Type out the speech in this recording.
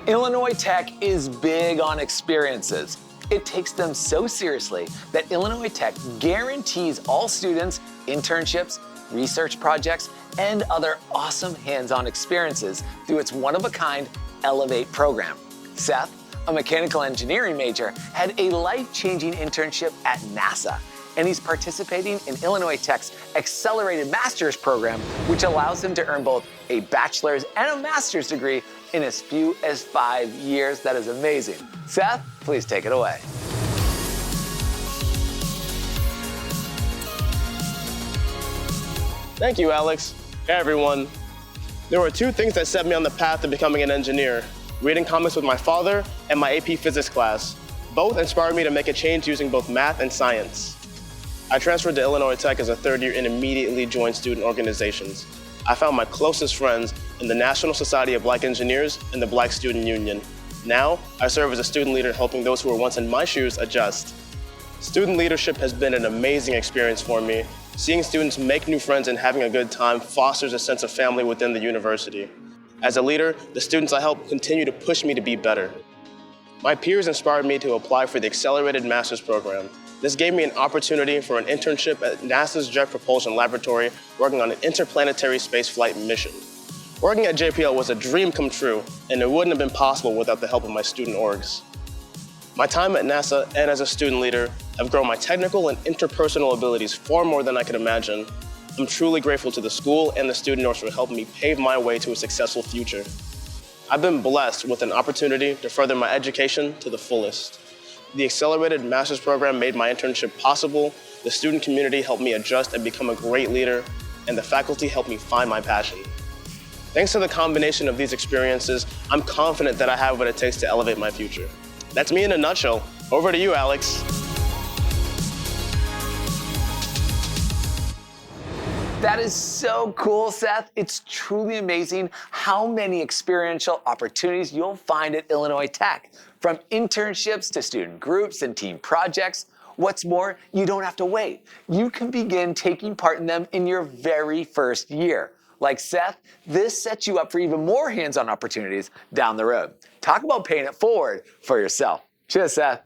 Illinois Tech is big on experiences. It takes them so seriously that Illinois Tech guarantees all students internships, research projects, and other awesome hands-on experiences through its one-of-a-kind Elevate program. Seth, a mechanical engineering major, had a life-changing internship at NASA, and he's participating in Illinois Tech's Accelerated Master's program, which allows him to earn both a bachelor's and a master's degree in as few as 5 years. That is amazing. Seth, please take it away. Thank you, Alex. Hey, everyone. There were two things that set me on the path to becoming an engineer: reading comics with my father and my AP physics class. Both inspired me to make a change using both math and science. I transferred to Illinois Tech as a third year and immediately joined student organizations. I found my closest friends in the National Society of Black Engineers and the Black Student Union. Now, I serve as a student leader helping those who were once in my shoes adjust. Student leadership has been an amazing experience for me. Seeing students make new friends and having a good time fosters a sense of family within the university. As a leader, the students I help continue to push me to be better. My peers inspired me to apply for the Accelerated Master's program. This gave me an opportunity for an internship at NASA's Jet Propulsion Laboratory, working on an interplanetary spaceflight mission. Working at JPL was a dream come true, and it wouldn't have been possible without the help of my student orgs. My time at NASA and as a student leader have grown my technical and interpersonal abilities far more than I could imagine. I'm truly grateful to the school and the student orgs for helping me pave my way to a successful future. I've been blessed with an opportunity to further my education to the fullest. The Accelerated Master's program made my internship possible, the student community helped me adjust and become a great leader, and the faculty helped me find my passion. Thanks to the combination of these experiences, I'm confident that I have what it takes to elevate my future. That's me in a nutshell. Over to you, Alex. That is so cool, Seth. It's truly amazing how many experiential opportunities you'll find at Illinois Tech, from internships to student groups and team projects. What's more, you don't have to wait. You can begin taking part in them in your very first year. Like Seth, this sets you up for even more hands-on opportunities down the road. Talk about paying it forward for yourself. Cheers, Seth.